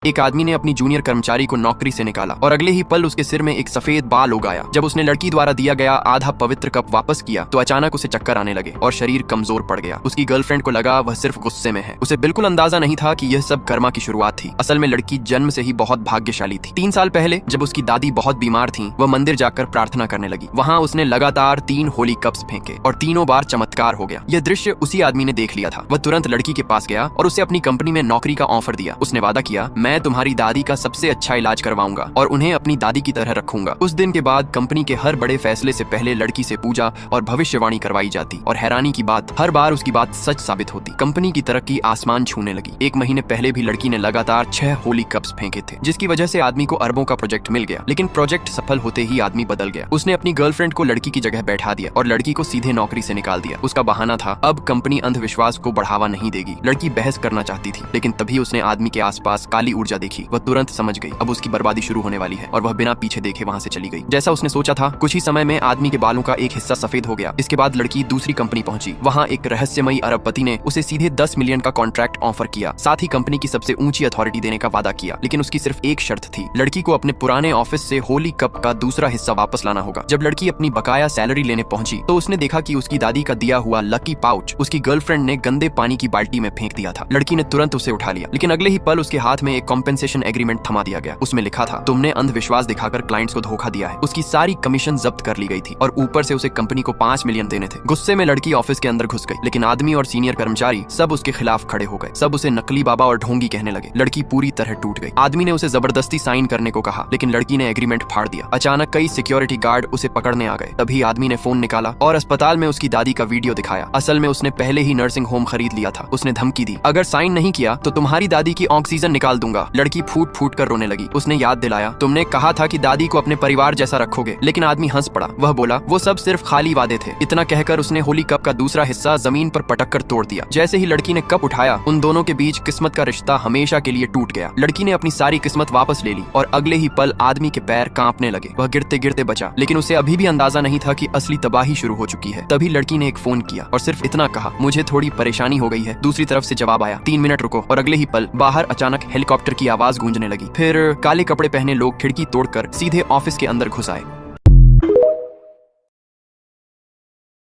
एक आदमी ने अपनी जूनियर कर्मचारी को नौकरी से निकाला और अगले ही पल उसके सिर में एक सफेद बाल उगाया। जब उसने लड़की द्वारा दिया गया आधा पवित्र कप वापस किया तो अचानक उसे चक्कर आने लगे और शरीर कमजोर पड़ गया। उसकी गर्लफ्रेंड को लगा वह सिर्फ गुस्से में है। उसे बिल्कुल अंदाजा नहीं था कि यह सब कर्मा की शुरुआत थी। असल में लड़की जन्म से ही बहुत भाग्यशाली थी। 3 साल पहले जब उसकी दादी बहुत बीमार थी, वह मंदिर जाकर प्रार्थना करने लगी। वहाँ उसने लगातार 3 होली कप्स फेंके और तीनों बार चमत्कार हो गया। यह दृश्य उसी आदमी ने देख लिया था। वह तुरंत लड़की के पास गया और उसे अपनी कंपनी में नौकरी का ऑफर दिया। उसने वादा किया, मैं तुम्हारी दादी का सबसे अच्छा इलाज करवाऊंगा और उन्हें अपनी दादी की तरह रखूंगा। उस दिन के बाद कंपनी के हर बड़े फैसले से पहले लड़की से पूजा और भविष्यवाणी करवाई जाती और हैरानी की बात, हर बार उसकी बात सच साबित होती। कंपनी की तरक्की आसमान छूने लगी। 1 महीने पहले भी लड़की ने लगातार 6 होली कप्स फेंके थे, जिसकी वजह से आदमी को अरबों का प्रोजेक्ट मिल गया। लेकिन प्रोजेक्ट सफल होते ही आदमी बदल गया। उसने अपनी गर्लफ्रेंड को लड़की की जगह बैठा दिया और लड़की को सीधे नौकरी से निकाल दिया। उसका बहाना था, अब कंपनी अंधविश्वास को बढ़ावा नहीं देगी। लड़की बहस करना चाहती थी, लेकिन तभी उसने आदमी के आसपास काली ऊर्जा देखी। वह तुरंत समझ गई अब उसकी बर्बादी शुरू होने वाली है और वह बिना पीछे देखे वहाँ से चली गई। जैसा उसने सोचा था, कुछ ही समय में आदमी के बालों का एक हिस्सा सफेद हो गया। इसके बाद लड़की दूसरी कंपनी पहुंची। वहाँ एक रहस्यमयी अरबपति ने उसे सीधे 10 मिलियन का कॉन्ट्रैक्ट ऑफर किया। साथ ही कंपनी की सबसे ऊंची अथॉरिटी देने का वादा किया। लेकिन उसकी सिर्फ एक शर्त थी, लड़की को अपने पुराने ऑफिस से होली कप का दूसरा हिस्सा वापस लाना होगा। जब लड़की अपनी बकाया सैलरी लेने पहुंची तो उसने देखा कि उसकी दादी का दिया हुआ लकी पाउच उसकी गर्लफ्रेंड ने गंदे पानी की बाल्टी में फेंक दिया था। लड़की ने तुरंत उसे उठा लिया, लेकिन अगले ही पल उसके हाथ में एक कॉम्पेंसेशन एग्रीमेंट थमा दिया गया। उसमें लिखा था, तुमने अंधविश्वास दिखाकर क्लाइंट्स को धोखा दिया है। उसकी सारी कमीशन जब्त कर ली गई थी और ऊपर से उसे कंपनी को 5 मिलियन देने थे। गुस्से में लड़की ऑफिस के अंदर घुस गई, लेकिन आदमी और सीनियर कर्मचारी सब उसके खिलाफ खड़े हो गए। सब उसे नकली बाबा और ढोंगी कहने लगे। लड़की पूरी तरह टूट गई। आदमी ने उसे जबरदस्ती साइन करने को कहा, लेकिन लड़की ने एग्रीमेंट फाड़ दिया। अचानक कई सिक्योरिटी गार्ड उसे पकड़ने आ गए। तभी आदमी ने फोन निकाला और अस्पताल में उसकी दादी का वीडियो दिखाया। असल में उसने पहले ही नर्सिंग होम खरीद लिया था। उसने धमकी दी, अगर साइन नहीं किया तो तुम्हारी दादी की ऑक्सीजन निकाल दूंगा। लड़की फूट फूट कर रोने लगी। उसने याद दिलाया, तुमने कहा था कि दादी को अपने परिवार जैसा रखोगे। लेकिन आदमी हंस पड़ा। वह बोला, वो सब सिर्फ खाली वादे थे। इतना कहकर उसने होली कप का दूसरा हिस्सा जमीन पर पटक कर तोड़ दिया। जैसे ही लड़की ने कप उठाया, उन दोनों के बीच किस्मत का रिश्ता हमेशा के लिए टूट गया। लड़की ने अपनी सारी किस्मत वापस ले ली और अगले ही पल आदमी के पैर कांपने लगे। वह गिरते गिरते बचा, लेकिन उसे अभी भी अंदाजा नहीं था कि असली तबाही शुरू हो चुकी है। तभी लड़की ने एक फोन किया और सिर्फ इतना कहा, मुझे थोड़ी परेशानी हो गई है। दूसरी तरफ से जवाब आया, 3 मिनट रुको। और अगले ही पल बाहर अचानक हेलीकॉप्टर की आवाज गूंजने लगी। फिर काले कपड़े पहने लोग खिड़की तोड़कर सीधे ऑफिस के अंदर घुस आए।